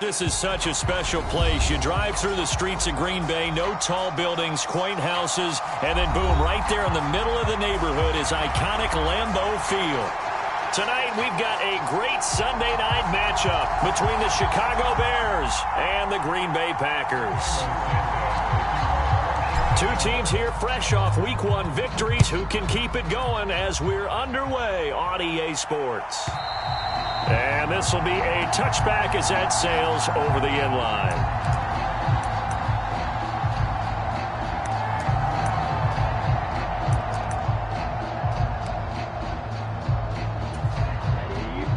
This is such a special place. You drive through the streets of Green Bay, no tall buildings, quaint houses, and then boom, right there in the middle of the neighborhood is iconic Lambeau Field. Tonight we've got a great Sunday night matchup between the Chicago Bears and the Green Bay Packers. Two teams here fresh off Week 1 victories who can keep it going as we're underway on EA Sports. And this will be a touchback as that sails over the end line.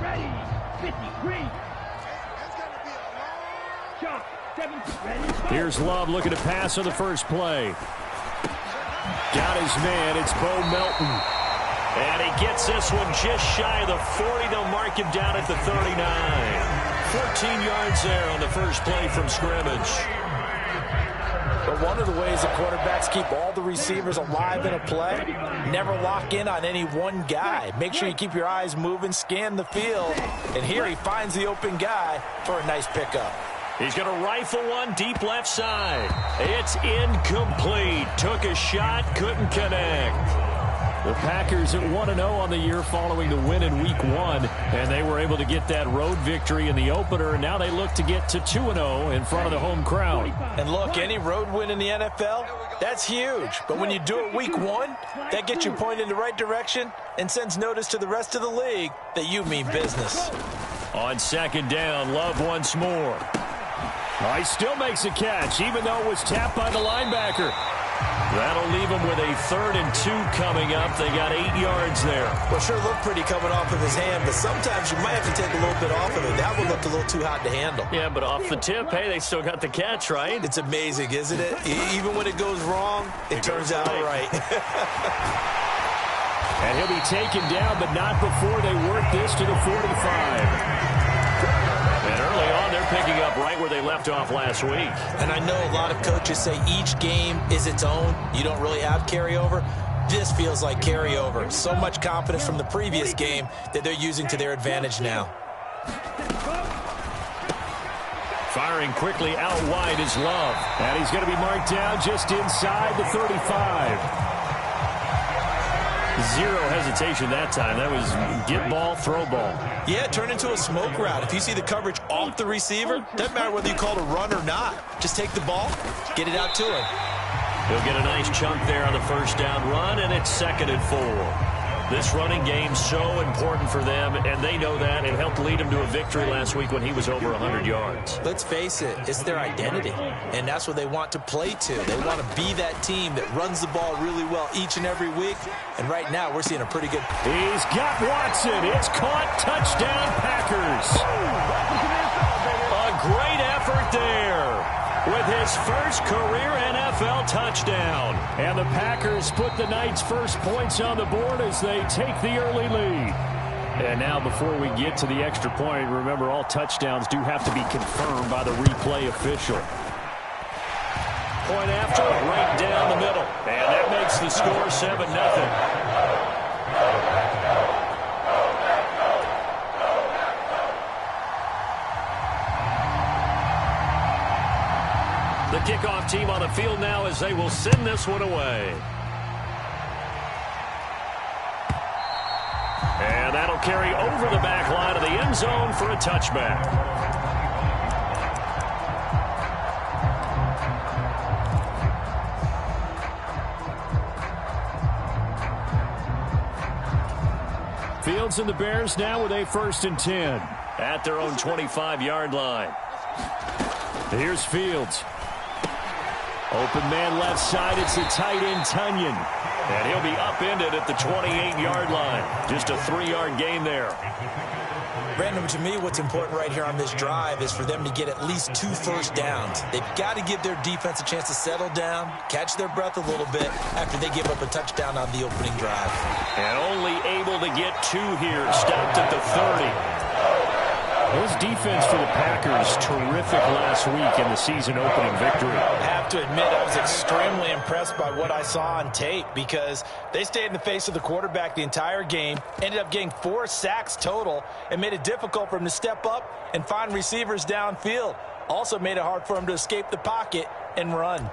Ready. 53. Here's Love looking to pass on the first play. Got his man. It's Bo Melton. And he gets this one just shy of the 40. They'll mark him down at the 39. 14 yards there on the first play from scrimmage. But one of the ways the quarterbacks keep all the receivers alive in a play, never lock in on any one guy. Make sure you keep your eyes moving, scan the field. And here he finds the open guy for a nice pickup. He's going to rifle one deep left side. It's incomplete. Took a shot, couldn't connect. The Packers at 1-0 on the year following the win in Week 1, and they were able to get that road victory in the opener, and now they look to get to 2-0 in front of the home crowd. And look, any road win in the NFL, that's huge. But when you do it Week 1, that gets you pointed in the right direction and sends notice to the rest of the league that you mean business. On second down, Love once more. Oh, he still makes a catch, even though it was tapped by the linebacker. That'll leave him with a 3rd and 2 coming up. They got 8 yards there. Well, sure looked pretty coming off of his hand, but sometimes you might have to take a little bit off of it. That one looked a little too hot to handle. Yeah, but off the tip, hey, they still got the catch, right? It's amazing, isn't it? Even when it goes wrong, it turns out right. And he'll be taken down, but not before they work this to the 45. And early on, they're picking up right where they left off last week. And I know a lot of coaches say each game is its own. You don't really have carryover. This feels like carryover. So much confidence from the previous game that they're using to their advantage now. Firing quickly out wide is Love. And he's going to be marked down just inside the 35. Zero hesitation that time. That was get ball, throw ball. Yeah, turn into a smoke route. If you see the coverage off the receiver, doesn't matter whether you call it a run or not. Just take the ball, get it out to him. He'll get a nice chunk there on the first down run, and it's 2nd and 4. This running game's so important for them, and they know that. It helped lead him to a victory last week when he was over 100 yards. Let's face it, it's their identity, and that's what they want to play to. They want to be that team that runs the ball really well each and every week, and right now we're seeing a pretty good... He's got Watson. It's caught. Touchdown, Packers. A great effort there with his first career NFL touchdown. And the Packers put the Knights' first points on the board as they take the early lead. And now before we get to the extra point, remember all touchdowns do have to be confirmed by the replay official. Point after, right down the middle. And that makes the score 7-0. The kickoff team on the field now as they will send this one away. And that'll carry over the back line of the end zone for a touchback. Fields and the Bears now with a 1st and 10 at their own 25-yard line. Here's Fields. Open man left side. It's the tight end, Tunyon. And he'll be upended at the 28-yard line. Just a 3-yard gain there. Brandon, to me, what's important right here on this drive is for them to get at least 2 first downs. They've got to give their defense a chance to settle down, catch their breath a little bit after they give up a touchdown on the opening drive. And only able to get 2 here. Stopped at the 30. Those defense for the Packers, terrific last week in the season opening victory. I have to admit, I was extremely impressed by what I saw on tape because they stayed in the face of the quarterback the entire game, ended up getting 4 sacks total, and made it difficult for him to step up and find receivers downfield. Also made it hard for him to escape the pocket and run.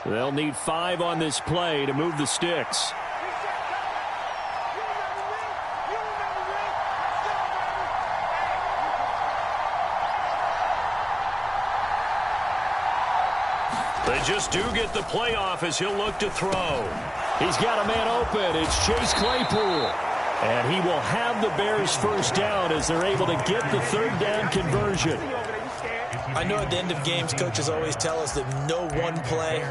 They'll need 5 on this play to move the sticks. They just do get the playoff as he'll look to throw. He's got a man open. It's Chase Claypool. And he will have the Bears first down as they're able to get the third down conversion. I know at the end of games, coaches always tell us that no one play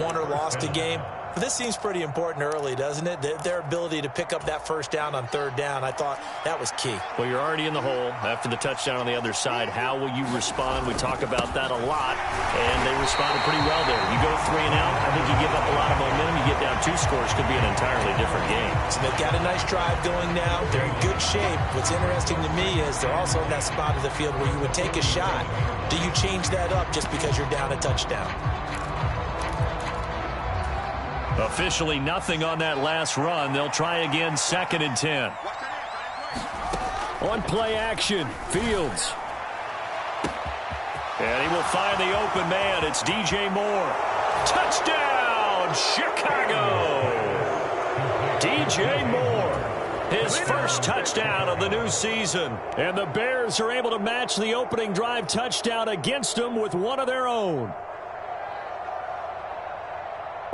won or lost a game. But this seems pretty important early, doesn't it? Their ability to pick up that first down on third down, I thought that was key. Well, you're already in the hole after the touchdown on the other side. How will you respond? We talk about that a lot, and they responded pretty well there. You go 3 and out, I think you give up a lot of momentum. You get down 2 scores, could be an entirely different game. So they've got a nice drive going now. They're in good shape. What's interesting to me is they're also in that spot of the field where you would take a shot. Do you change that up just because you're down a touchdown? Officially nothing on that last run. They'll try again, 2nd and 10. On play action, Fields. And he will find the open man. It's DJ Moore. Touchdown, Chicago! DJ Moore, his first touchdown of the new season. And the Bears are able to match the opening drive touchdown against them with one of their own.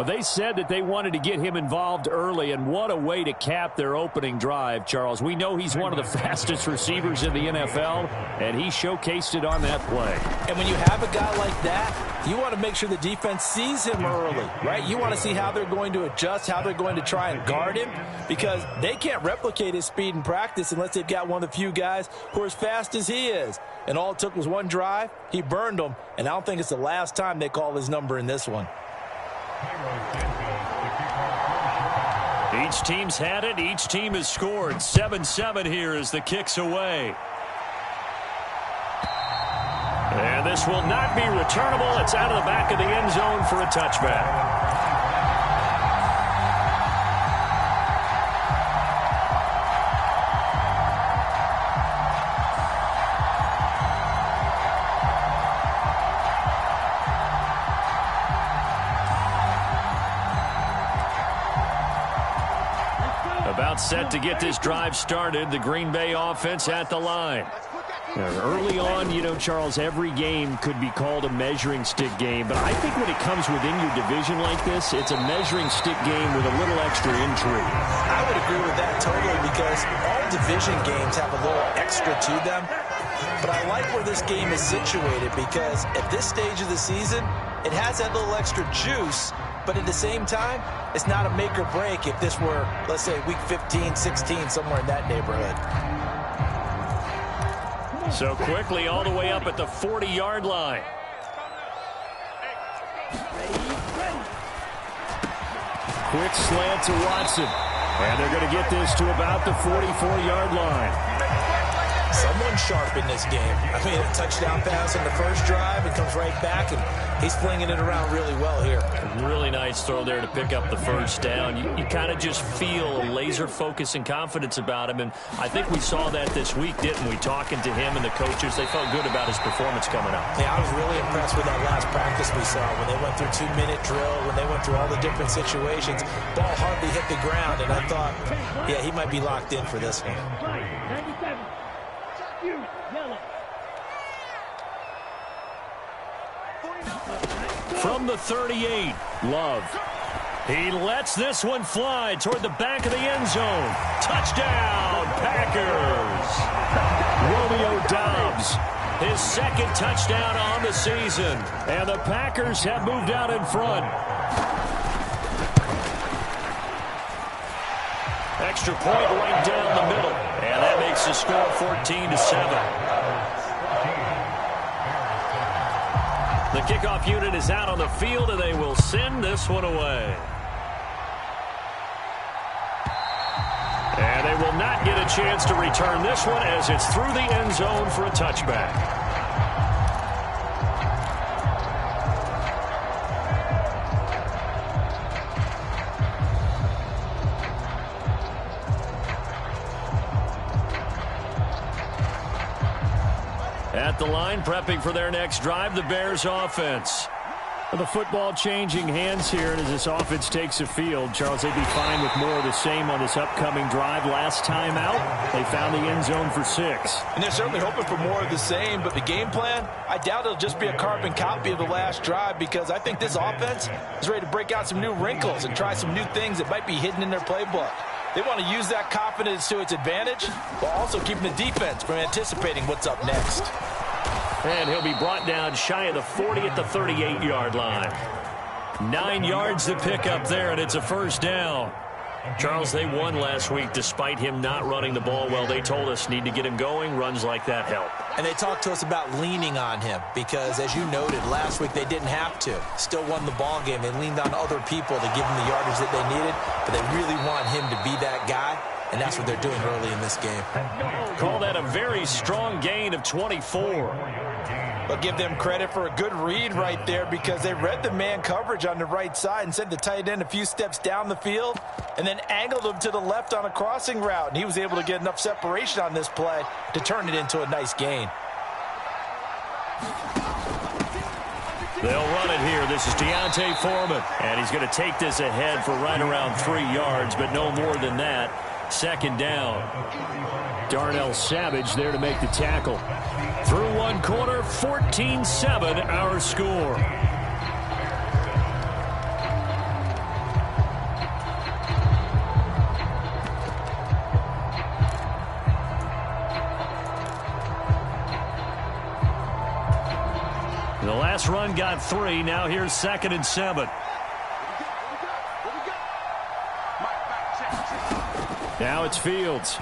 They said that they wanted to get him involved early, and what a way to cap their opening drive, Charles. We know he's one of the fastest receivers in the NFL, and he showcased it on that play. And when you have a guy like that, you want to make sure the defense sees him early, right? You want to see how they're going to adjust, how they're going to try and guard him, because they can't replicate his speed in practice unless they've got one of the few guys who are as fast as he is. And all it took was one drive. He burned them, and I don't think it's the last time they call his number in this one. Each team's had it. Each team has scored. 7-7 here as the kick's away. And this will not be returnable. It's out of the back of the end zone for a touchback. Set to get this drive started. The Green Bay offense at the line. Early on, you know, Charles, every game could be called a measuring stick game, but I think when it comes within your division like this, it's a measuring stick game with a little extra intrigue. I would agree with that totally, because all division games have a little extra to them. But I like where this game is situated, because at this stage of the season, it has that little extra juice. But at the same time, it's not a make or break if this were, let's say, week 15, 16, somewhere in that neighborhood. So quickly all the way up at the 40-yard line. Quick slant to Watson. And they're going to get this to about the 44-yard line. Someone sharp in this game. I mean, a touchdown pass on the first drive and comes right back, and he's flinging it around really well here. Really nice throw there to pick up the first down. You kind of just feel a laser focus and confidence about him, and I think we saw that this week, didn't we? Talking to him and the coaches, they felt good about his performance coming up. Yeah, I was really impressed with that last practice we saw when they went through 2-minute drill, when they went through all the different situations. Ball hardly hit the ground, and I thought, yeah, he might be locked in for this one. From the 38, Love. He lets this one fly toward the back of the end zone. Touchdown, Packers. Romeo Doubs, his second touchdown on the season. And the Packers have moved out in front. Extra point right down the middle. And that makes the score 14-7. The kickoff unit is out on the field, and they will send this one away. And They will not get a chance to return this one as it's through the end zone for a touchback. At the line, prepping for their next drive, the Bears offense. The football changing hands here, and as this offense takes the field, Charles, they'd be fine with more of the same on this upcoming drive. Last time out, they found the end zone for 6. And they're certainly hoping for more of the same, but the game plan, I doubt it'll just be a carbon copy of the last drive, because I think this offense is ready to break out some new wrinkles and try some new things that might be hidden in their playbook. They want to use that confidence to its advantage while also keeping the defense from anticipating what's up next. And he'll be brought down shy of the 40 at the 38-yard line. 9 yards to pick up there, and it's a first down. Charles, they won last week despite him not running the ball well. They told us need to get him going. Runs like that help. And they talked to us about leaning on him because, as you noted, last week they didn't have to. Still won the ball game. They leaned on other people to give them the yardage that they needed, but they really want him to be that guy, and that's what they're doing early in this game. Call that a very strong gain of 24. But give them credit for a good read right there, because they read the man coverage on the right side and sent the tight end a few steps down the field and then angled him to the left on a crossing route. And he was able to get enough separation on this play to turn it into a nice gain. They'll run it here. This is Deontay Foreman. And he's going to take this ahead for right around 3 yards, but no more than that. Second down. Darnell Savage there to make the tackle. Through one quarter, 14-7 our score. The last run got 3. Now here's 2nd and 7. Now it's Fields.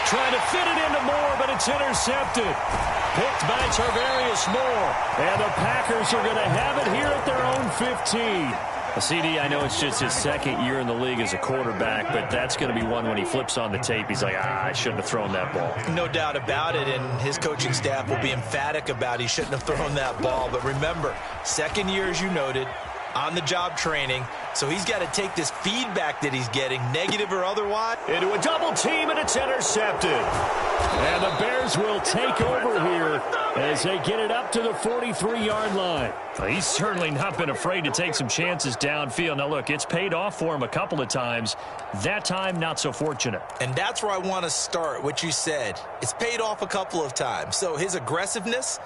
Trying to fit it into Moore, but it's intercepted. Picked by Tarvarius Moore. And the Packers are going to have it here at their own 15. CD, I know it's just his second year in the league as a quarterback, but that's going to be one when he flips on the tape. He's like, I shouldn't have thrown that ball. No doubt about it, and his coaching staff will be emphatic about he shouldn't have thrown that ball. But remember, second year, as you noted, on-the-job training, so he's got to take this feedback that he's getting, negative or otherwise, into a double team, and it's intercepted. And the Bears will take over here as they get it up to the 43-yard line. He's certainly not been afraid to take some chances downfield. Now, look, it's paid off for him a couple of times. That time, not so fortunate. And that's where I want to start, what you said. It's paid off a couple of times. So his aggressiveness,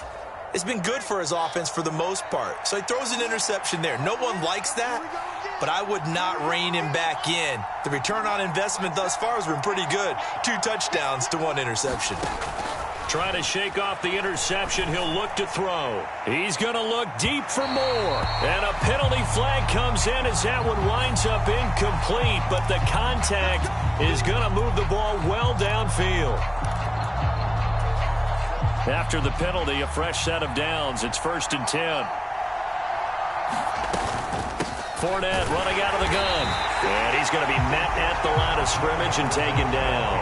it's been good for his offense for the most part. So he throws an interception there. No one likes that, but I would not rein him back in. The return on investment thus far has been pretty good. 2 touchdowns to 1 interception. Trying to shake off the interception. He'll look to throw. He's going to look deep for more. And a penalty flag comes in as that one winds up incomplete, but the contact is going to move the ball well downfield. After the penalty, a fresh set of downs. It's 1st and 10. Fournette running out of the gun. And he's going to be met at the line of scrimmage and taken down.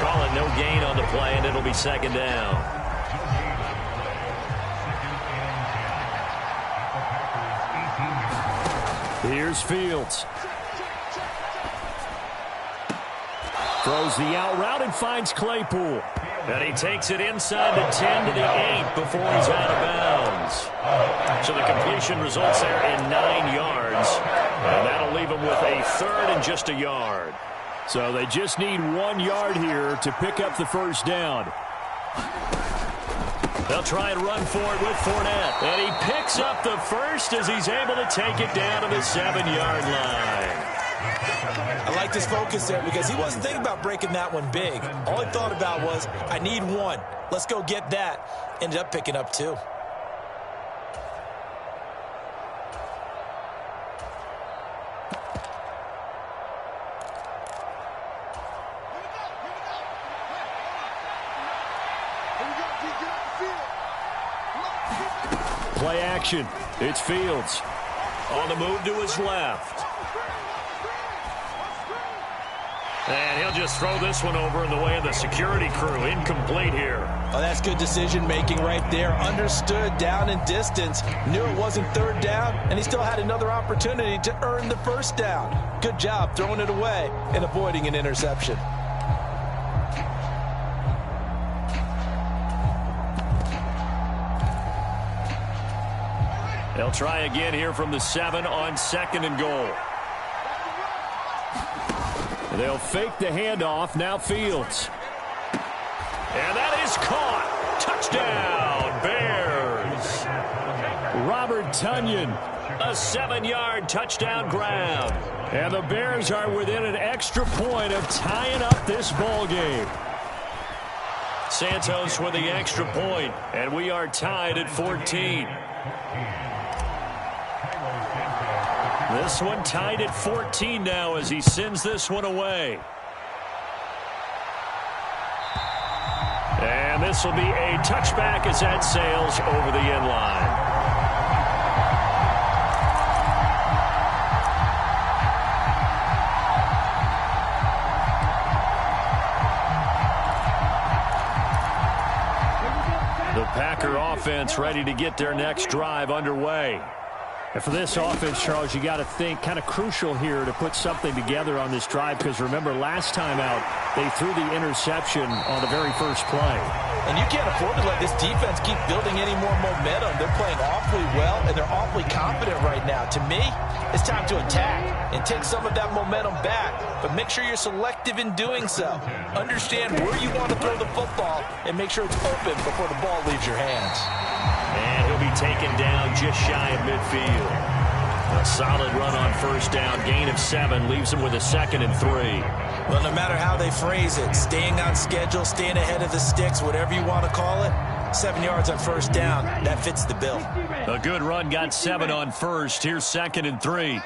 Call it no gain on the play, and it'll be 2nd down. Here's Fields. Throws the out route and finds Claypool. And he takes it inside the 10 to the 8 before he's out of bounds. So the completion results there in 9 yards. And that'll leave him with a 3rd and just a yard. So they just need 1 yard here to pick up the first down. They'll try and run for it with Fournette. And he picks up the first as he's able to take it down to the 7-yard line. I like this focus there because he wasn't thinking about breaking that one big. All he thought about was, I need 1. Let's go get that. Ended up picking up 2. Play action. It's Fields. On the move to his left. And he'll just throw this one over in the way of the security crew. Incomplete here. Oh, that's good decision-making right there. Understood down and distance. Knew it wasn't third down, and he still had another opportunity to earn the first down. Good job throwing it away and avoiding an interception. They'll try again here from the 7 on 2nd and goal. They'll fake the handoff. Now Fields. And that is caught. Touchdown, Bears. Robert Tonyan, a 7-yard touchdown grab. And the Bears are within an extra point of tying up this ball game. Santos with the extra point, and we are tied at 14. This one tied at 14 now as he sends this one away. And this will be a touchback as that sails over the end line. The Packer offense ready to get their next drive underway. And for this offense, Charles, you got to think kind of crucial here to put something together on this drive, because remember last time out they threw the interception on the very first play. And you can't afford to let this defense keep building any more momentum. They're playing awfully well, and they're awfully confident right now. To me, it's time to attack and take some of that momentum back, but make sure you're selective in doing so. Understand where you want to throw the football and make sure it's open before the ball leaves your hands. And he'll be taken down just shy of midfield. A solid run on first down. Gain of 7 leaves him with a 2nd and 3. Well, no matter how they phrase it, staying on schedule, staying ahead of the sticks, whatever you want to call it, 7 yards on first down, that fits the bill. A good run, got 7 on first. Here's 2nd and 3.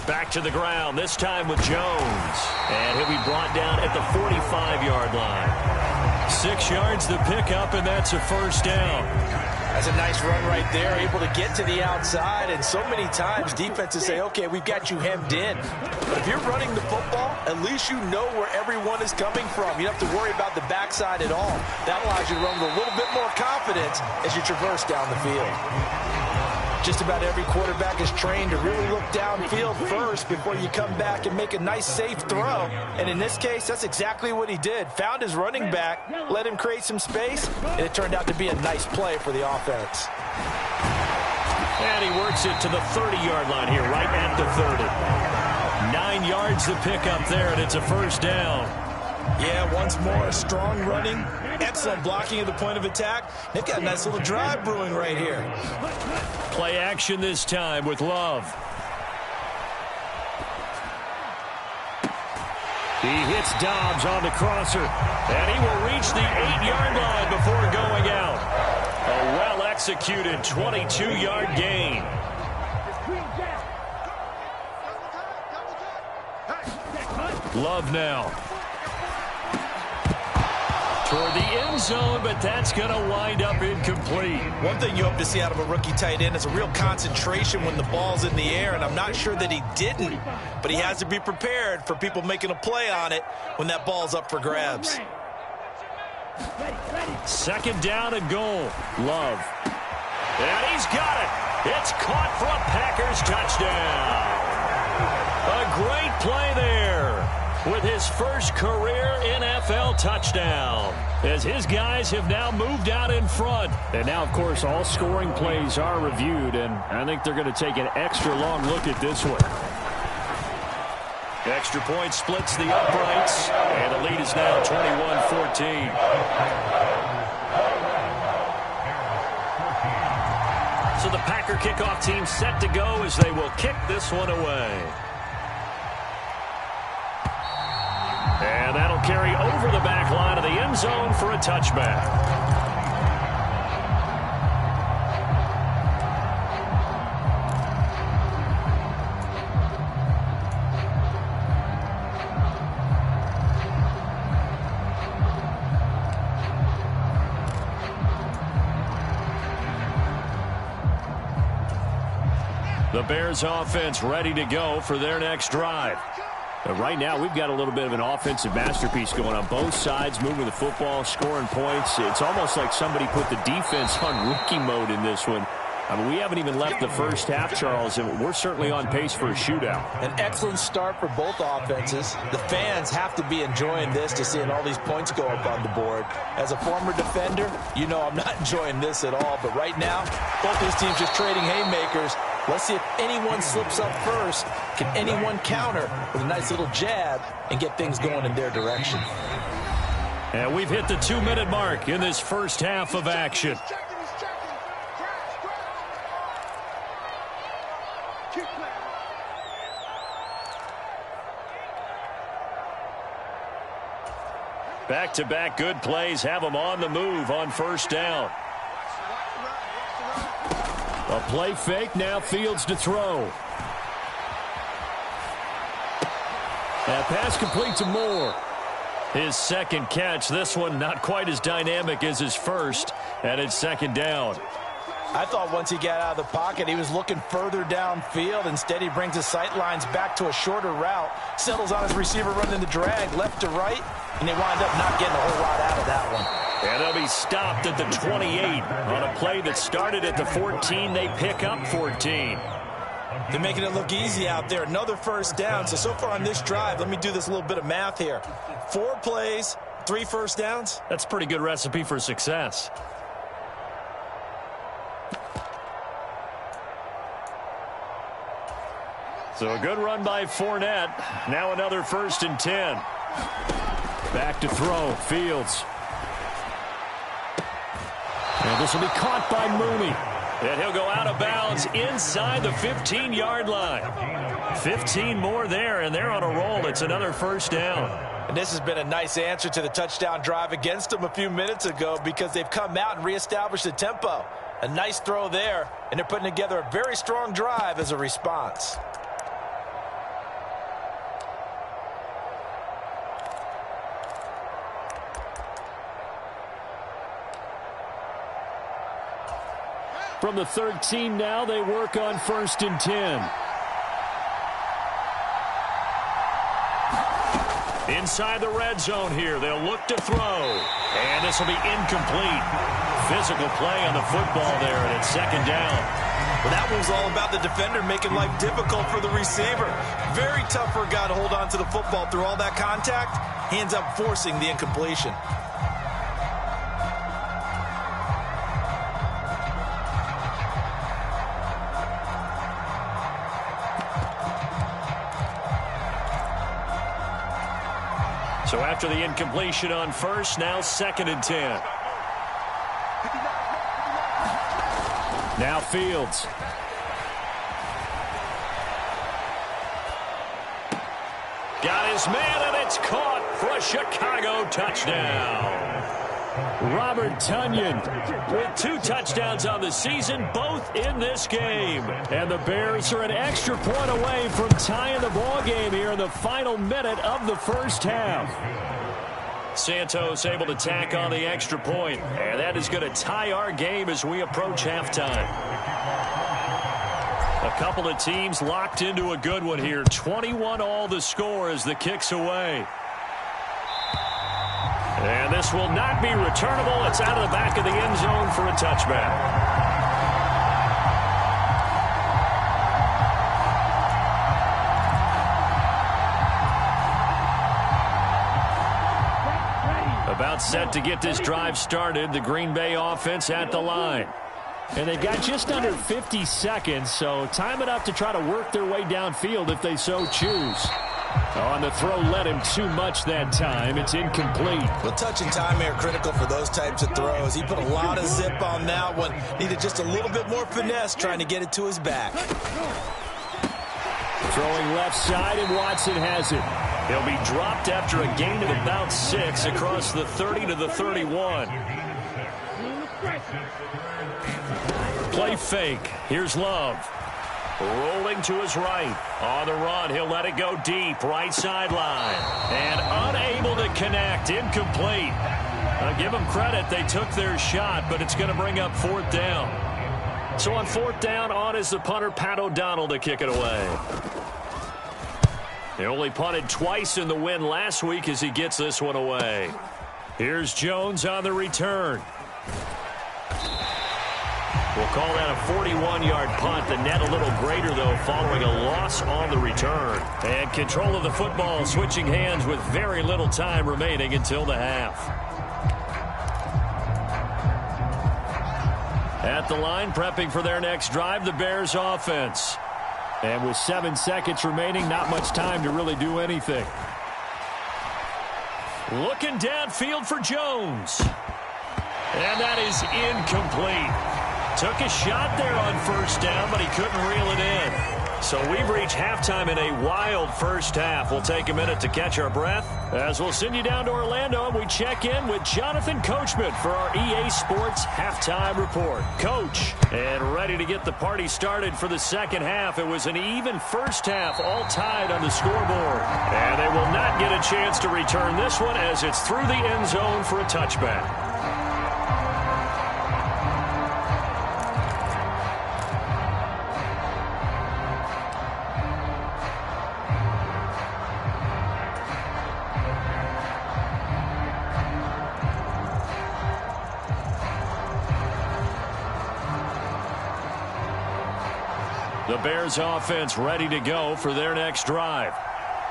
Back to the ground, this time with Jones. And he'll be brought down at the 45-yard line. 6 yards to pick up, and that's a first down. That's a nice run right there, able to get to the outside. And so many times defenses say, okay, we've got you hemmed in. But if you're running the football, at least you know where everyone is coming from. You don't have to worry about the backside at all. That allows you to run with a little bit more confidence as you traverse down the field. Just about every quarterback is trained to really look downfield first before you come back and make a nice, safe throw. And in this case, that's exactly what he did. Found his running back, let him create some space, and it turned out to be a nice play for the offense. And he works it to the 30-yard line here, right at the 30. 9 yards to pick up there, and it's a first down. Yeah, once more, strong running, excellent blocking at the point of attack. They've got a nice little drive brewing right here. Play action this time with Love. He hits Dobbs on the crosser, and he will reach the 8-yard line before going out. A well-executed 22-yard gain. Love now. Toward the end zone, but that's going to wind up incomplete. One thing you hope to see out of a rookie tight end is a real concentration when the ball's in the air, and I'm not sure that he didn't, but he has to be prepared for people making a play on it when that ball's up for grabs. 2nd down and goal. Love. And he's got it. It's caught for a Packers touchdown. A great play there with his first career NFL touchdown, as his guys have now moved out in front. And now, of course, all scoring plays are reviewed, and I think they're going to take an extra long look at this one. Extra point splits the uprights, and the lead is now 21-14. So the Packer kickoff team set to go as they will kick this one away. And that'll carry over the back line of the end zone for a touchback. The Bears offense ready to go for their next drive. But right now, we've got a little bit of an offensive masterpiece going on both sides, moving the football, scoring points. It's almost like somebody put the defense on rookie mode in this one. I mean, we haven't even left the first half, Charles, and we're certainly on pace for a shootout. An excellent start for both offenses. The fans have to be enjoying this to seeing all these points go up on the board. As a former defender, you know I'm not enjoying this at all. But right now, both these teams just trading haymakers. Let's see if anyone slips up first. Can anyone counter with a nice little jab and get things going in their direction? And we've hit the 2-minute mark in this first half of action. Back-to-back good plays have them on the move on first down. A play fake, now Fields to throw. That pass complete to Moore. His second catch, this one not quite as dynamic as his first, and it's second down. I thought once he got out of the pocket, he was looking further downfield. Instead, he brings his sight lines back to a shorter route, settles on his receiver running the drag left to right, and they wind up not getting a whole lot out of that one. And they'll be stopped at the 28 on a play that started at the 14. They pick up 14. They're making it look easy out there. Another first down. So far on this drive, let me do this little bit of math here. 4 plays, 3 first downs. That's a pretty good recipe for success. So a good run by Fournette. Now another 1st and 10. Back to throw. Fields. And this will be caught by Mooney. And he'll go out of bounds inside the 15-yard line. 15 more there, and they're on a roll. It's another first down. And this has been a nice answer to the touchdown drive against them a few minutes ago because they've come out and reestablished the tempo. A nice throw there, and they're putting together a very strong drive as a response. From the 13 now, they work on 1st and 10. Inside the red zone here, they'll look to throw. And this will be incomplete. Physical play on the football there, and it's second down. Well, that was all about the defender making life difficult for the receiver. Very tough for a guy to hold on to the football through all that contact. He ends up forcing the incompletion. So after the incompletion on 1st, now 2nd and 10. Now Fields. Got his man, and it's caught for a Chicago touchdown. Robert Tonyan with 2 touchdowns on the season, both in this game. And the Bears are an extra point away from tying the ball game here in the final minute of the first half. Santos able to tack on the extra point, and that is going to tie our game as we approach halftime. A couple of teams locked into a good one here. 21-all the score as the kick's away. And this will not be returnable. It's out of the back of the end zone for a touchback. About set to get this drive started. The Green Bay offense at the line. And they've got just under 50 seconds, so time enough to try to work their way downfield if they so choose. On the throw, led him too much that time. It's incomplete. Well, touch and timing are critical for those types of throws. He put a lot of zip on that one. Needed just a little bit more finesse trying to get it to his back. Throwing left side, and Watson has it. He'll be dropped after a gain of about 6 across the 30 to the 31. Play fake. Here's Love. Rolling to his right. On the run, he'll let it go deep. Right sideline. And unable to connect. Incomplete. Give them credit. They took their shot, but it's going to bring up 4th down. So on 4th down, on is the punter, Pat O'Donnell, to kick it away. He only punted twice in the win last week as he gets this one away. Here's Jones on the return. We'll call that a 41-yard punt. The net a little greater, though, following a loss on the return. And control of the football switching hands with very little time remaining until the half. At the line, prepping for their next drive, the Bears offense. And with 7 seconds remaining, not much time to really do anything. Looking downfield for Jones. And that is incomplete. Took a shot there on 1st down, but he couldn't reel it in. So we've reached halftime in a wild first half. We'll take a minute to catch our breath as we'll send you down to Orlando and we check in with Jonathan Coachman for our EA Sports Halftime Report. Coach, and ready to get the party started for the second half. It was an even first half, all tied on the scoreboard. And they will not get a chance to return this one as it's through the end zone for a touchback. The Bears offense ready to go for their next drive.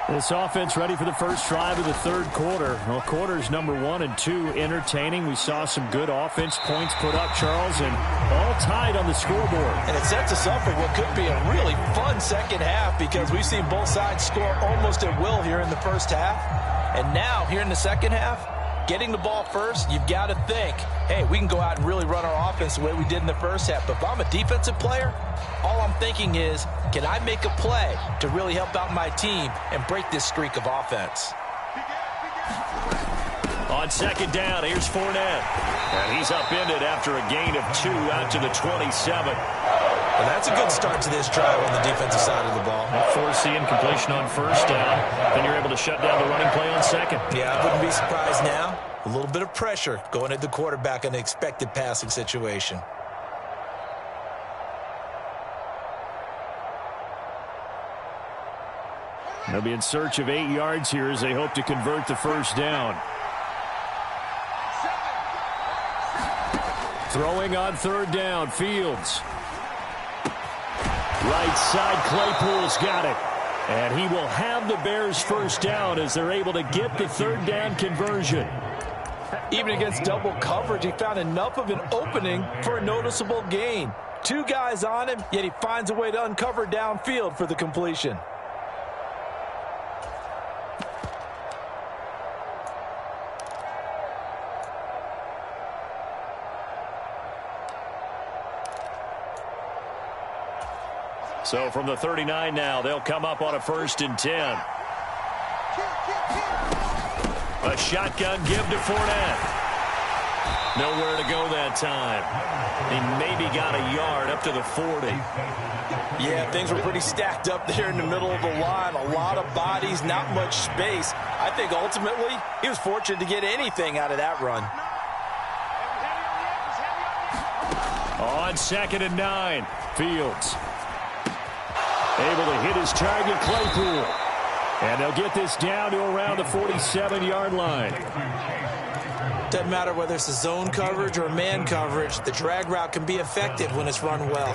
This offense ready for the first drive of the third quarter. Well, quarters number 1 and 2 entertaining. We saw some good offense points put up, Charles, and all tied on the scoreboard. And it sets us up for what could be a really fun second half because we've seen both sides score almost at will here in the first half. And now, here in the second half, getting the ball first, you've got to think, hey, we can go out and really run our offense the way we did in the first half. But if I'm a defensive player, all I'm thinking is, can I make a play to really help out my team and break this streak of offense? On 2nd down, here's Fournette. And he's upended after a gain of 2 out to the 27. Well, that's a good start to this drive on the defensive side of the ball. Force the incompletion on 1st down. Then you're able to shut down the running play on 2nd. Yeah, I wouldn't be surprised now. A little bit of pressure going at the quarterback in an expected passing situation. They'll be in search of 8 yards here as they hope to convert the 1st down. Throwing on 3rd down, Fields. Right side, Claypool's got it. And he will have the Bears' 1st down as they're able to get the 3rd down conversion. Even against double coverage, he found enough of an opening for a noticeable gain. 2 guys on him, yet he finds a way to uncover downfield for the completion. So from the 39 now, they'll come up on a 1st and 10. A shotgun give to Fournette. Nowhere to go that time. He maybe got a yard up to the 40. Yeah, things were pretty stacked up there in the middle of the line. A lot of bodies, not much space. I think ultimately he was fortunate to get anything out of that run. On 2nd and 9, Fields. Able to hit his target, Claypool. And they'll get this down to around the 47-yard line. Doesn't matter whether it's a zone coverage or man coverage, the drag route can be effective when it's run well.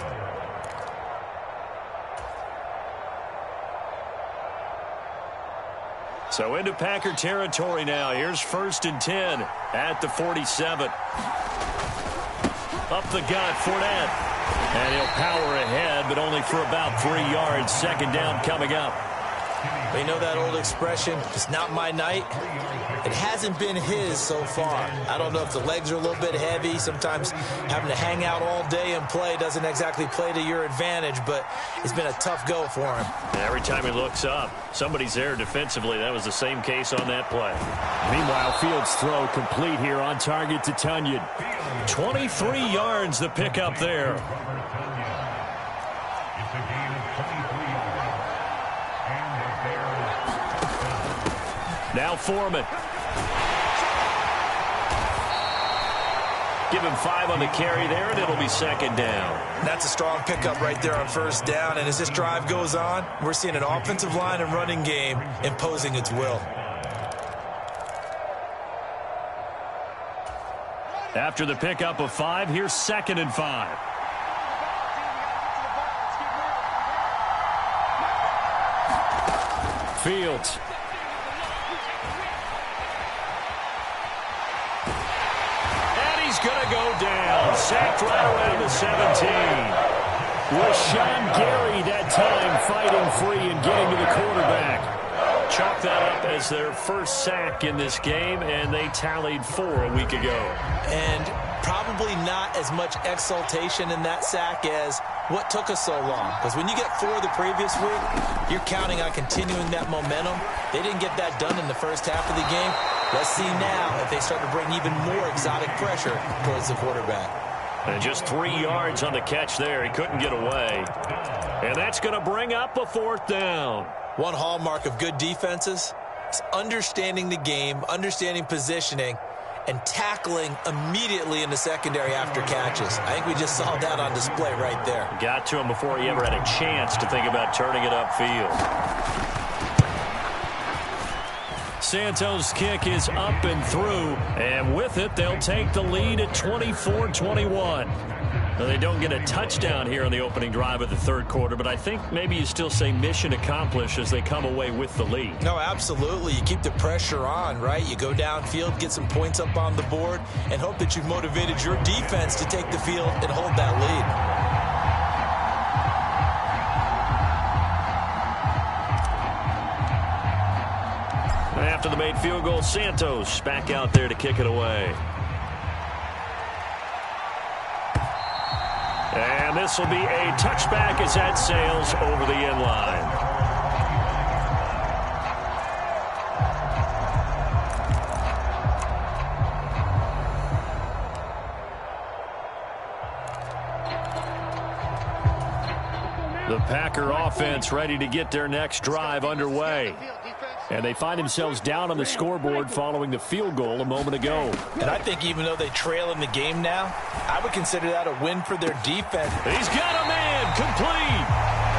So into Packer territory now. Here's 1st and 10 at the 47. Up the gut, Fournette. And he'll power ahead, but only for about 3 yards. 2nd down coming up. You know that old expression, it's not my night? It hasn't been his so far. I don't know if the legs are a little bit heavy. Sometimes having to hang out all day and play doesn't exactly play to your advantage, but it's been a tough go for him. Every time he looks up, somebody's there defensively. That was the same case on that play. Meanwhile, Fields' throw complete here on target to Tunyon. 23 yards the pickup there. Now Foreman. Give him 5 on the carry there, and it'll be second down. That's a strong pickup right there on first down. And as this drive goes on, we're seeing an offensive line and running game imposing its will. After the pickup of 5, here's 2nd and 5. Fields. And he's going to go down. Sacked right around the 17. Rashawn Gary that time fighting free and getting to the quarterback. Chalk that up as their first sack in this game, and they tallied 4 a week ago. And probably not as much exultation in that sack as what took us so long. Because when you get 4 the previous week, you're counting on continuing that momentum. They didn't get that done in the first half of the game. Let's see now if they start to bring even more exotic pressure towards the quarterback. And just 3 yards on the catch there. He couldn't get away. And that's going to bring up a 4th down. One hallmark of good defenses is understanding the game, understanding positioning, and tackling immediately in the secondary after catches. I think we just saw that on display right there. Got to him before he ever had a chance to think about turning it upfield. Santos' kick is up and through, and with it, they'll take the lead at 24-21. Now, they don't get a touchdown here on the opening drive of the third quarter, but I think maybe you still say mission accomplished as they come away with the lead. No, absolutely. You keep the pressure on, right? You go downfield, get some points up on the board, and hope that you've motivated your defense to take the field and hold that lead. After the made field goal, Santos back out there to kick it away. And this will be a touchback as that sails over the end line. The Packer offense ready to get their next drive underway. And they find themselves down on the scoreboard following the field goal a moment ago. And I think even though they trail in the game now, I would consider that a win for their defense. He's got a man complete.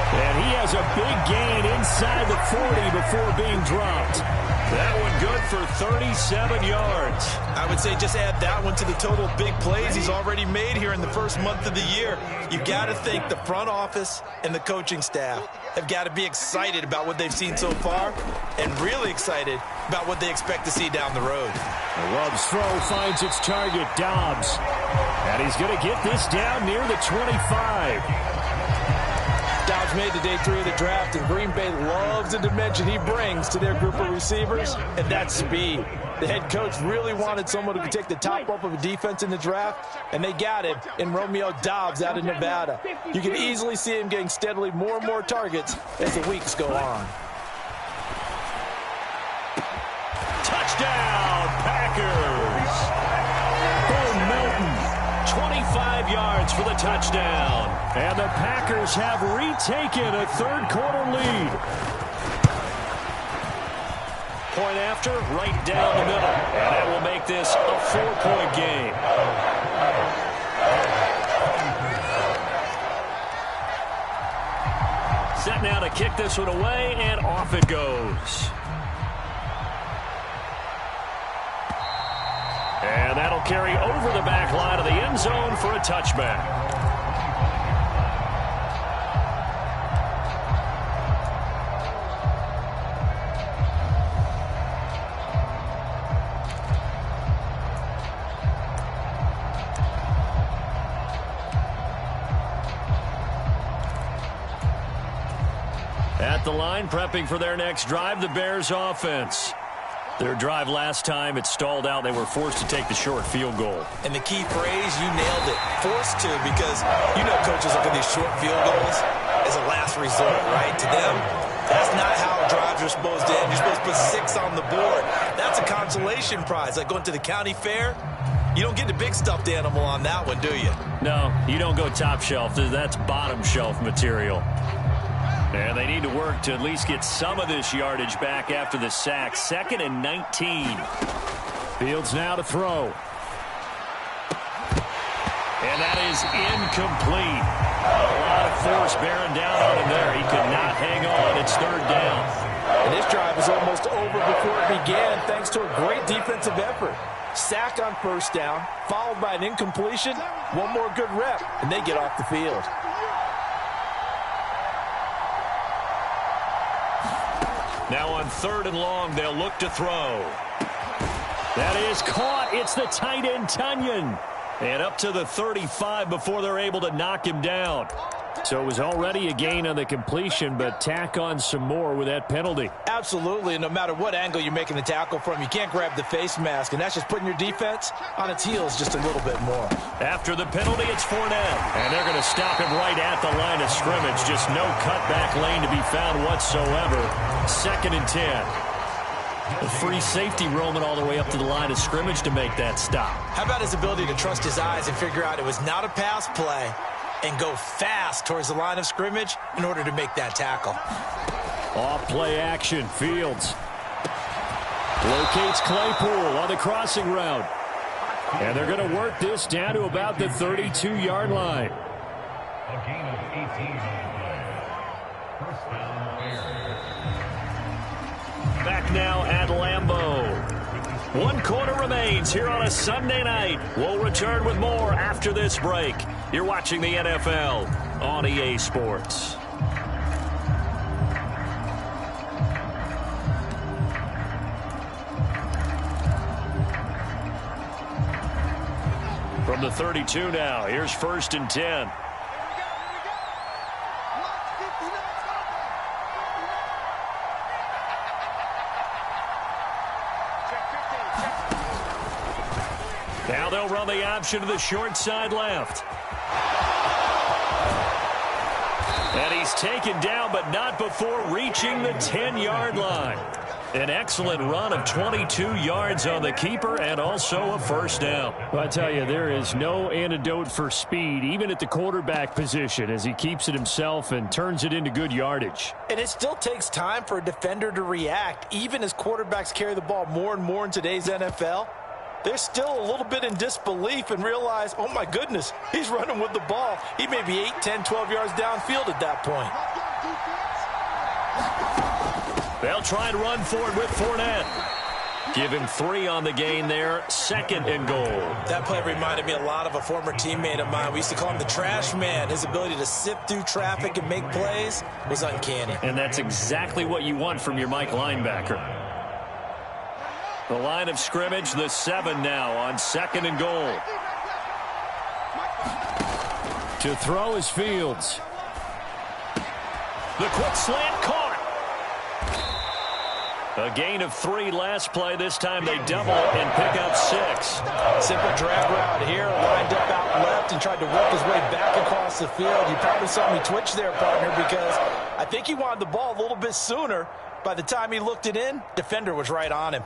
And he has a big gain inside the 40 before being dropped. That one good for 37 yards. I would say just add that one to the total big plays he's already made here in the first month of the year. You've got to think the front office and the coaching staff have got to be excited about what they've seen so far and really excited about what they expect to see down the road. Love's throw finds its target, Dobbs. And he's going to get this down near the 25. Dobbs made the day 3 of the draft, and Green Bay loves the dimension he brings to their group of receivers, and that's speed. The head coach really wanted someone who could take the top off of a defense in the draft, and they got him in Romeo Dobbs out of Nevada. You can easily see him getting steadily more and more targets as the weeks go on. Touchdown, Packers! Bo Melton, 25 yards for the touchdown. And the Packers have retaken a third quarter lead. Point after, right down the middle. And that will make this a 4-point game. Set now to kick this one away, and off it goes. And that'll carry over the back line of the end zone for a touchback. At the line, prepping for their next drive, the Bears offense. Their drive last time, it stalled out. They were forced to take the short field goal. And the key phrase, you nailed it. Forced to, because you know coaches look at these short field goals as a last resort, right? To them, that's not how drives are supposed to end. You're supposed to put 6 on the board. That's a consolation prize. Like going to the county fair, you don't get the big stuffed animal on that one, do you? No, you don't go top shelf. That's bottom shelf material. And they need to work to at least get some of this yardage back after the sack. 2nd and 19. Fields now to throw. And that is incomplete. A lot of force bearing down on him there. He could not hang on. It's third down. And this drive is almost over before it began thanks to a great defensive effort. Sacked on first down, followed by an incompletion. One more good rep, and they get off the field. Now on third and long, they'll look to throw. That is caught. It's the tight end, Tunyon. And up to the 35 before they're able to knock him down. So it was already a gain on the completion, but tack on some more with that penalty. Absolutely, and no matter what angle you're making the tackle from, you can't grab the face mask, and that's just putting your defense on its heels just a little bit more. After the penalty, it's Fournette. And they're going to stop him right at the line of scrimmage. Just no cutback lane to be found whatsoever. 2nd and 10. A free safety roaming all the way up to the line of scrimmage to make that stop. How about his ability to trust his eyes and figure out it was not a pass play and go fast towards the line of scrimmage in order to make that tackle. Off play action, Fields. Locates Claypool on the crossing route. And they're going to work this down to about the 32-yard line. A gain of 18 on play. First down, Bears. Back now at Lambeau. 1 quarter remains here on a Sunday night. We'll return with more after this break. You're watching the NFL on EA Sports. From the 32 now, here's 1st and 10. Now they'll run the option to the short side left. And he's taken down, but not before reaching the 10-yard line. An excellent run of 22 yards on the keeper and also a first down. Well, I tell you, there is no antidote for speed, even at the quarterback position, as he keeps it himself and turns it into good yardage. And it still takes time for a defender to react, even as quarterbacks carry the ball more and more in today's NFL. They're still a little bit in disbelief and realize, oh my goodness, he's running with the ball. He may be 8, 10, 12 yards downfield at that point. They'll try and run forward with Fournette. Give him 3 on the gain there. 2nd and goal. That play reminded me a lot of a former teammate of mine. We used to call him the trash man. His ability to sift through traffic and make plays was uncanny. And that's exactly what you want from your Mike linebacker. The line of scrimmage, the 7 now on 2nd and goal. To throw is Fields. The quick slant caught. A gain of 3 last play. This time they double and pick up 6. Simple drag route here, lined up out left and tried to work his way back across the field. You probably saw me twitch there, partner, because I think he wanted the ball a little bit sooner. By the time he looked it in, defender was right on him.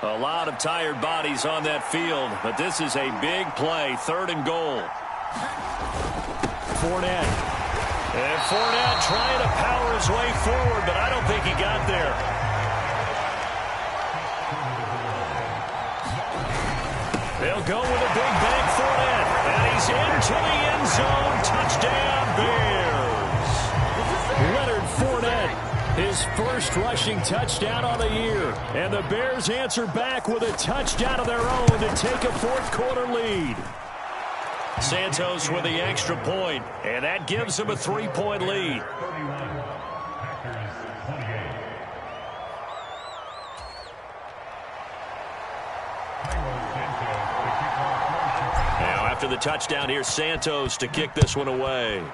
A lot of tired bodies on that field, but this is a big play. 3rd and goal. Fournette. And Fournette trying to power his way forward, but I don't think he got there. They'll go with a big bank Fournette, and he's into the end zone. Touchdown, Bears. Leonard Fournette. His first rushing touchdown on the year. And the Bears answer back with a touchdown of their own to take a 4th quarter lead. Santos with the extra point, and that gives him a 3-point lead. Now after the touchdown, here's Santos to kick this one away.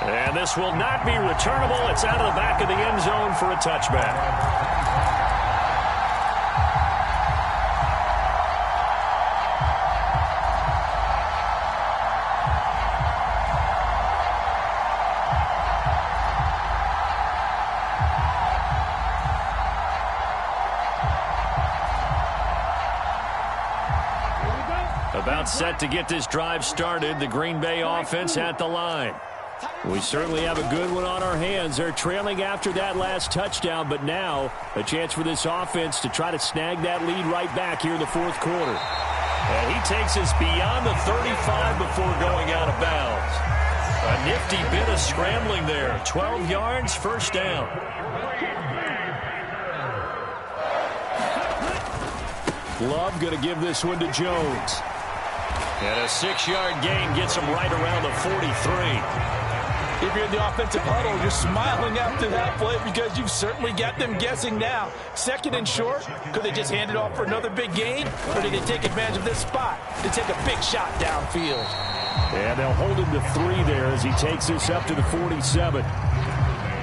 And this will not be returnable. It's out of the back of the end zone for a touchback. About set to get this drive started, the Green Bay offense at the line. We certainly have a good one on our hands. They're trailing after that last touchdown, but now a chance for this offense to try to snag that lead right back here in the fourth quarter. And he takes us beyond the 35 before going out of bounds. A nifty bit of scrambling there. 12 yards, first down. Love going to give this one to Jones. And a 6-yard gain gets him right around the 43. If you're in the offensive huddle, you're smiling after that play because you've certainly got them guessing now. Second and short, could they just hand it off for another big gain? Or did they take advantage of this spot to take a big shot downfield? And they'll hold him to 3 there as he takes this up to the 47.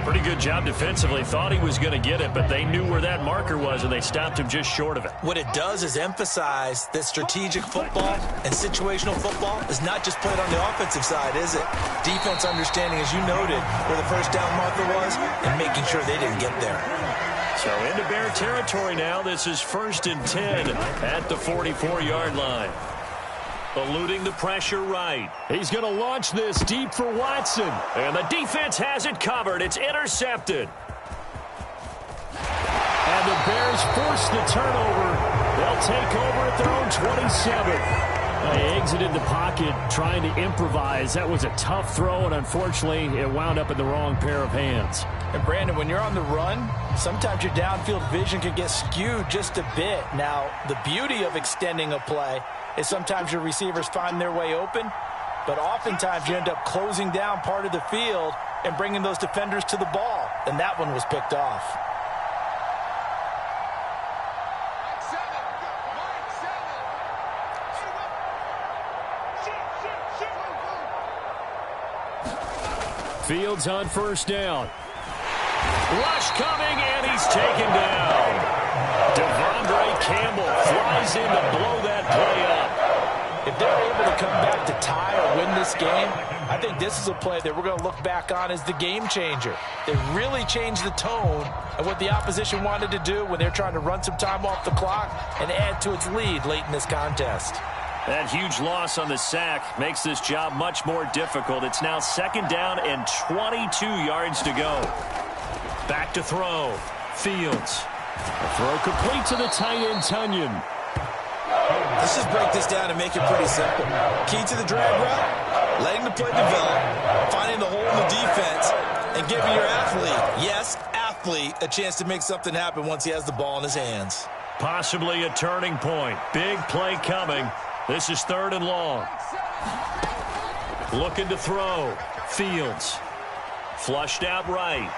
Pretty good job defensively. Thought he was going to get it, but they knew where that marker was, and they stopped him just short of it. What it does is emphasize that strategic football and situational football is not just played on the offensive side, is it? Defense understanding, as you noted, where the first down marker was and making sure they didn't get there. So into Bear territory now. This is 1st and 10 at the 44-yard line. Eluding the pressure right. He's going to launch this deep for Watson. And the defense has it covered. It's intercepted. And the Bears force the turnover. They'll take over at their own 27. They exited the pocket trying to improvise. That was a tough throw, and unfortunately, it wound up in the wrong pair of hands. And Brandon, when you're on the run, sometimes your downfield vision can get skewed just a bit. Now, the beauty of extending a play is sometimes your receivers find their way open, but oftentimes you end up closing down part of the field and bringing those defenders to the ball, and that one was picked off. Fields on first down. Rush coming, and he's taken down. Devondre Campbell flies in to blow that play up. If they're able to come back to tie or win this game, I think this is a play that we're going to look back on as the game changer. They really changed the tone of what the opposition wanted to do when they're trying to run some time off the clock and add to its lead late in this contest. That huge loss on the sack makes this job much more difficult. It's now 2nd down and 22 yards to go. Back to throw. Fields. A throw complete to the tight end, Tunyon. Let's just break this down and make it pretty simple. Key to the drag route, letting the play develop, finding the hole in the defense, and giving your athlete, yes, athlete, a chance to make something happen once he has the ball in his hands. Possibly a turning point. Big play coming. This is 3rd and long. Looking to throw. Fields. Flushed out right.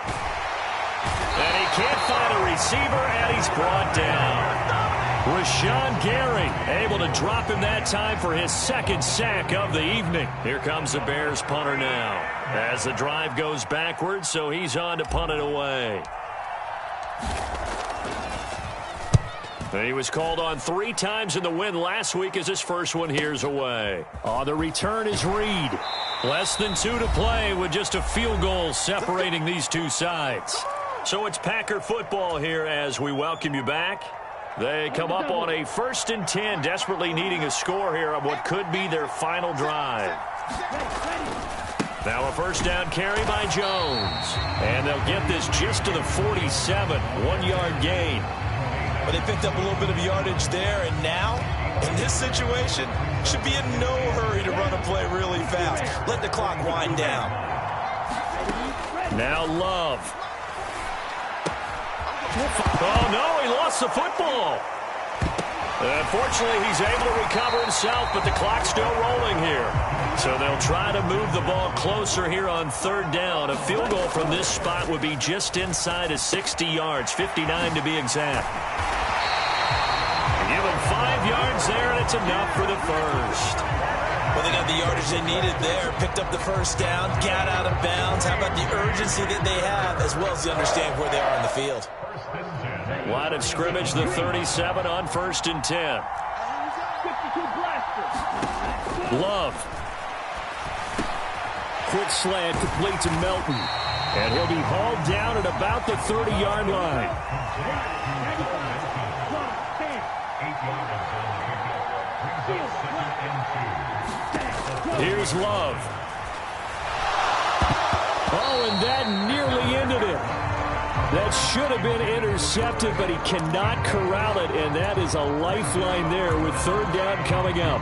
And he can't find a receiver, and he's brought down. Rashawn Gary able to drop him that time for his 2nd sack of the evening. Here comes the Bears punter now as the drive goes backwards, so he's on to punt it away. He was called on 3 times in the win last week as his first one here's away. The return is Reed. Less than 2 to play with just a field goal separating these two sides. So it's Packer football here as we welcome you back. They come up on a 1st and 10, desperately needing a score here on what could be their final drive. Now a 1st down carry by Jones. And they'll get this just to the 47, 1-yard gain. But they picked up a little bit of yardage there, and now, in this situation, should be in no hurry to run a play really fast. Let the clock wind down. Now Love. Oh, no, he lost the football. Unfortunately, he's able to recover himself, but the clock's still rolling here. So they'll try to move the ball closer here on 3rd down. A field goal from this spot would be just inside of 60 yards, 59 to be exact. Give him 5 yards there, and it's enough for the first. Well, they got the yardage they needed there, picked up the 1st down, got out of bounds. How about the urgency that they have, as well as the understanding where they are on the field? Line of scrimmage, the 37 on 1st and 10. Love. Quick slant complete to Melton. And he'll be hauled down at about the 30-yard line. Here's Love. Oh, and that nearly ended it. That should have been intercepted, but he cannot corral it, and that is a lifeline there with third down coming up.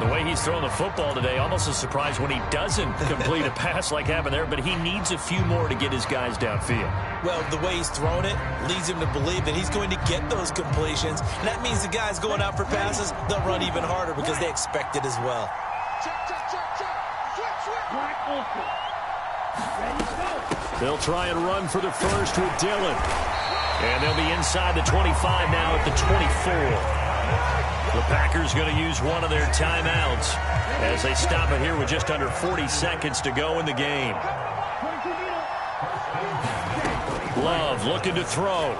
The way he's throwing the football today, almost a surprise when he doesn't complete a pass like happened there, but he needs a few more to get his guys downfield. Well, the way he's thrown it leads him to believe that he's going to get those completions, and that means the guys going out for passes, they'll run even harder because they expect it as well. They'll try and run for the first with Dillon. And they'll be inside the 25 now at the 24. The Packers going to use one of their timeouts as they stop it here with just under 40 seconds to go in the game. Love looking to throw.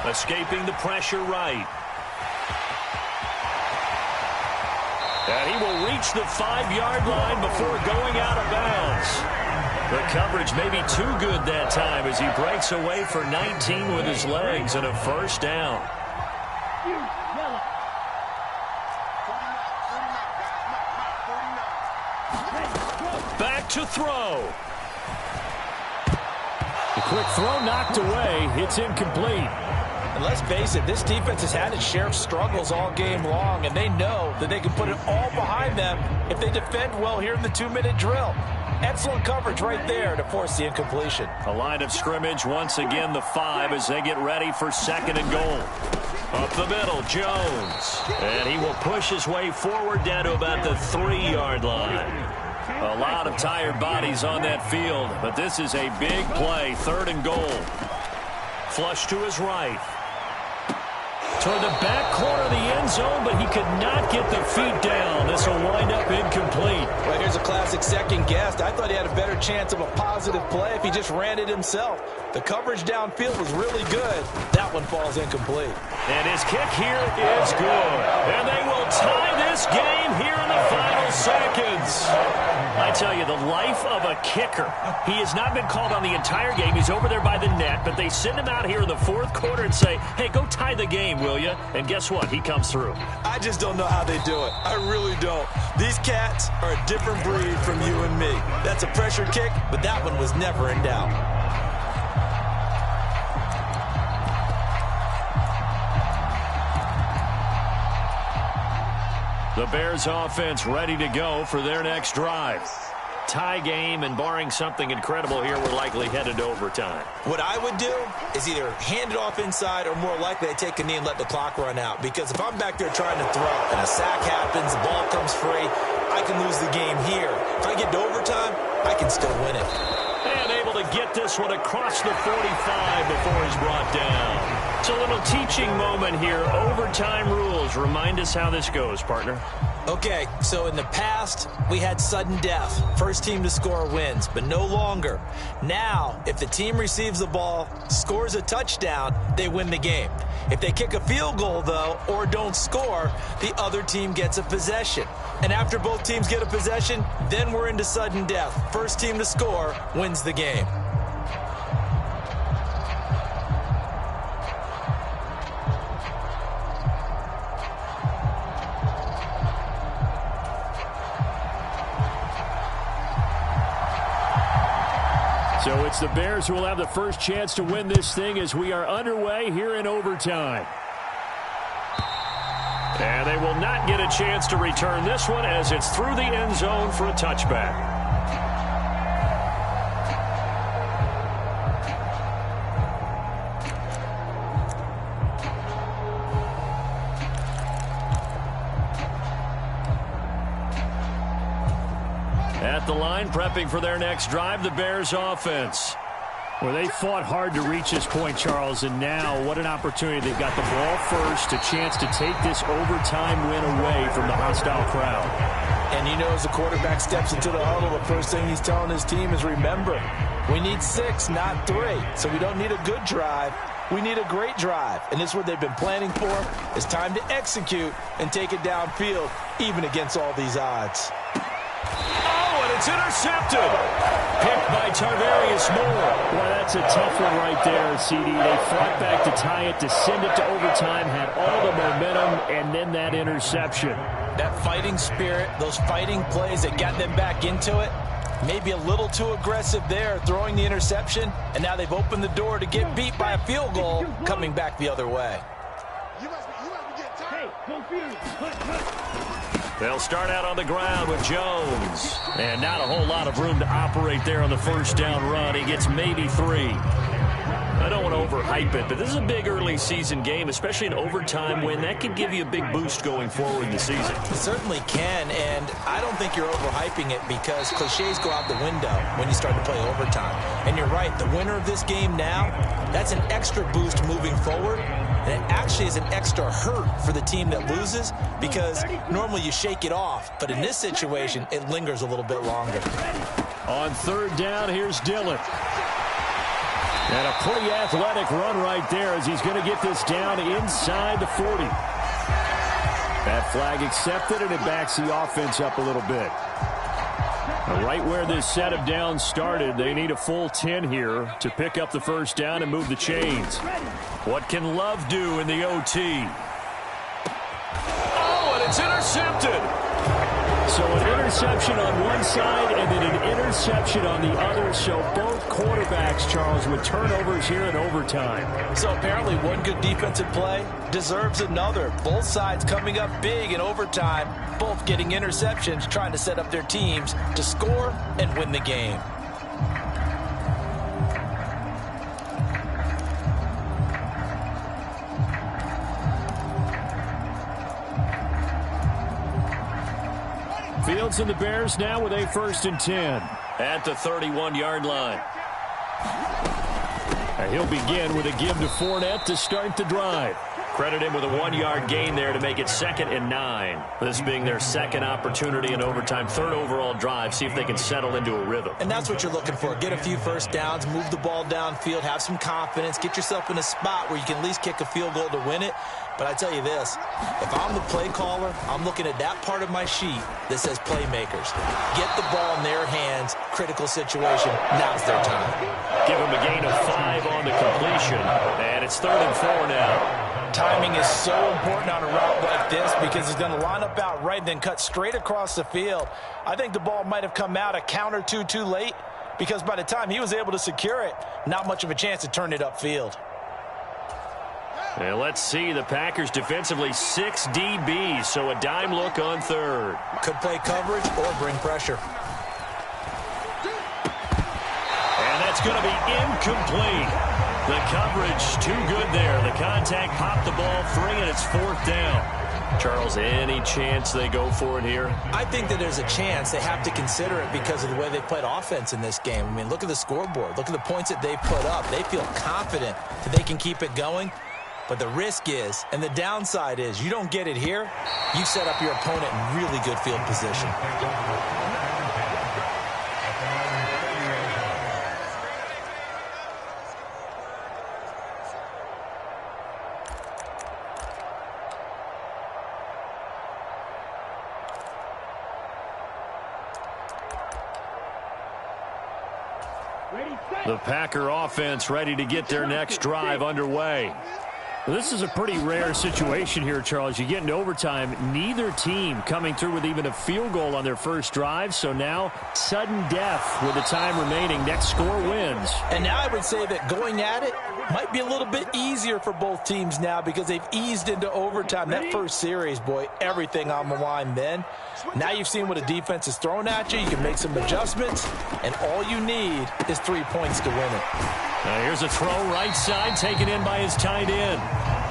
Escaping the pressure right. And he will reach the 5-yard line before going out of bounds. The coverage may be too good that time as he breaks away for 19 with his legs and a first down. Back to throw. The quick throw knocked away. It's incomplete. And let's face it, this defense has had its share of struggles all game long, and they know that they can put it all behind them if they defend well here in the 2-minute drill. Excellent coverage right there to force the incompletion. A line of scrimmage, once again the 5 as they get ready for second and goal. Up the middle, Jones. And he will push his way forward down to about the 3-yard line. A lot of tired bodies on that field, but this is a big play, third and goal. Flush to his right. Toward the back corner of the end zone, but he could not get the feet down. This will wind up incomplete. Well, here's a classic second guess. I thought he had a better chance of a positive play if he just ran it himself. The coverage downfield was really good. That one falls incomplete. And his kick here is good. And they will tie this game here in the final seconds. I tell you, the life of a kicker. He has not been called on the entire game. He's over there by the net, but they send him out here in the fourth quarter and say, hey, go tie the game, will you? And guess what? He comes through. I just don't know how they do it. I really don't. These cats are a different breed from you and me. That's a pressure kick, but that one was never in doubt. The Bears offense ready to go for their next drive. Tie game, and barring something incredible here, we're likely headed to overtime. What I would do is either hand it off inside or more likely I take a knee and let the clock run out. Because if I'm back there trying to throw and a sack happens, the ball comes free, I can lose the game here. If I get to overtime, I can still win it. And able to get this one across the 45 before he's brought down. It's a little teaching moment here. Overtime rules. Remind us how this goes, partner. Okay, so in the past, we had sudden death. First team to score wins, but no longer. Now, if the team receives the ball, scores a touchdown, they win the game. If they kick a field goal, though, or don't score, the other team gets a possession. And after both teams get a possession, then we're into sudden death. First team to score wins the game. So it's the Bears who will have the first chance to win this thing as we are underway here in overtime. And they will not get a chance to return this one as it's through the end zone for a touchback. At the line, prepping for their next drive, the Bears offense. Well, they fought hard to reach this point, Charles, and now what an opportunity. They've got the ball first, a chance to take this overtime win away from the hostile crowd. And you know, as the quarterback steps into the huddle, the first thing he's telling his team is, remember, we need 6, not 3. So we don't need a good drive. We need a great drive. And this is what they've been planning for. It's time to execute and take it downfield, even against all these odds. Oh, and it's intercepted. Picked by Tarvarius Moore. Well, that's a tough one right there, CD. They fought back to tie it, to send it to overtime, had all the momentum, and then that interception. That fighting spirit, those fighting plays that got them back into it, maybe a little too aggressive there, throwing the interception, and now they've opened the door to get beat by a field goal coming back the other way. They'll start out on the ground with Jones. And not a whole lot of room to operate there on the first down run. He gets maybe 3. I don't want to overhype it, but this is a big early season game, especially an overtime win. That could give you a big boost going forward in the season. It certainly can, and I don't think you're overhyping it because cliches go out the window when you start to play overtime. And you're right, the winner of this game now, that's an extra boost moving forward, and it actually is an extra hurt for the team that loses because normally you shake it off, but in this situation, it lingers a little bit longer. On third down, here's Dillon. And a pretty athletic run right there as he's going to get this down inside the 40. That flag accepted, and it backs the offense up a little bit. Right where this set of downs started, they need a full 10 here to pick up the first down and move the chains. What can Love do in the OT? Oh, and it's intercepted. So an interception on one side and then an interception on the other. So both quarterbacks, Charles, with turnovers here in overtime. So apparently one good defensive play deserves another. Both sides coming up big in overtime, both getting interceptions, trying to set up their teams to score and win the game. Fields and the Bears now with a 1st and 10 at the 31-yard line. And he'll begin with a give to Fournette to start the drive. Credit him with a 1-yard gain there to make it 2nd and 9. This being their second opportunity in overtime, 3rd overall drive. See if they can settle into a rhythm. And that's what you're looking for. Get a few first downs, move the ball downfield, have some confidence, get yourself in a spot where you can at least kick a field goal to win it. But I tell you this, if I'm the play caller, I'm looking at that part of my sheet that says playmakers. Get the ball in their hands, critical situation, now's their time. Give him a gain of 5 on the completion, and it's 3rd and 4 now. Timing is so important on a route like this because he's going to line up out right and then cut straight across the field. I think the ball might have come out a count or two too late because by the time he was able to secure it, not much of a chance to turn it upfield. And let's see, the Packers defensively 6 DBs, so a dime look on 3rd. Could play coverage or bring pressure. And that's going to be incomplete. The coverage too good there. The contact popped the ball free, and it's 4th down. Charles, any chance they go for it here? I think that there's a chance. They have to consider it because of the way they played offense in this game. I mean, look at the scoreboard. Look at the points that they've put up. They feel confident that they can keep it going. But the risk is, and the downside is, you don't get it here, you set up your opponent in really good field position. The Packer offense ready to get their next drive underway. Well, this is a pretty rare situation here, Charles. You get into overtime, neither team coming through with even a field goal on their first drive. So now, sudden death with the time remaining. Next score wins. And now I would say that going at it might be a little bit easier for both teams now because they've eased into overtime. That first series, boy, everything on the line then. Now you've seen what a defense is throwing at you. You can make some adjustments, and all you need is 3 points to win it. Now here's a throw right side taken in by his tight end.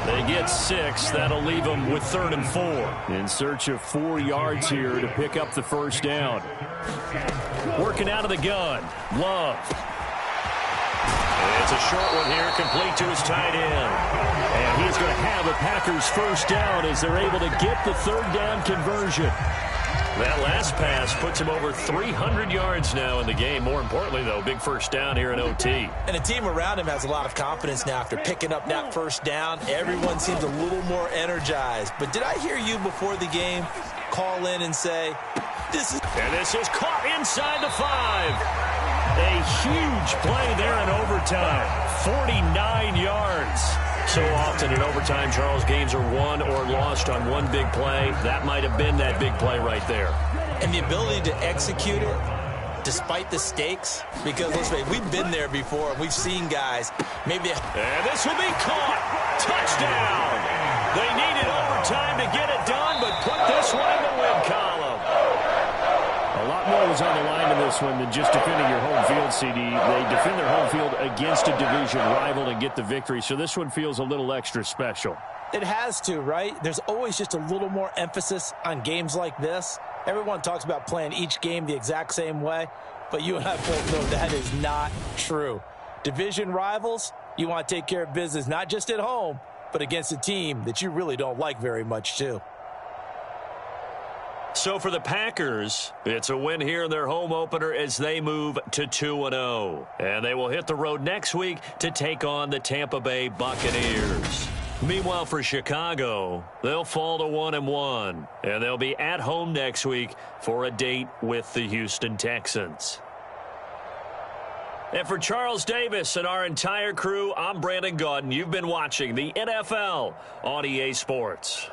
They get 6. That'll leave them with 3rd and 4. In search of 4 yards here to pick up the first down. Working out of the gun. Love. It's a short one here, complete to his tight end. And he's going to have a Packers first down as they're able to get the 3rd down conversion. That last pass puts him over 300 yards now in the game. More importantly, though, big first down here in OT. And the team around him has a lot of confidence now after picking up that first down. Everyone seems a little more energized. But did I hear you before the game call in and say, this is And this is caught inside the 5. A huge play there in overtime. 49 yards. So often in overtime, Charles, games are won or lost on one big play. That might have been that big play right there. And the ability to execute it despite the stakes, because let's face it, we've been there before. We've seen guys maybe. And this will be caught. Touchdown. They needed overtime to get it done, but put this one in the win column. A lot more was on the line in this one than just defending your home field, CD. They defend their home field against a division rival and get the victory, so this one feels a little extra special. It has to, right? There's always just a little more emphasis on games like this. Everyone talks about playing each game the exact same way, but you and I both know that is not true. Division rivals, you want to take care of business not just at home, but against a team that you really don't like very much too. So for the Packers, it's a win here in their home opener as they move to 2-0. And they will hit the road next week to take on the Tampa Bay Buccaneers. Meanwhile, for Chicago, they'll fall to 1-1, and they'll be at home next week for a date with the Houston Texans. And for Charles Davis and our entire crew, I'm Brandon Gaudin. You've been watching the NFL on EA Sports.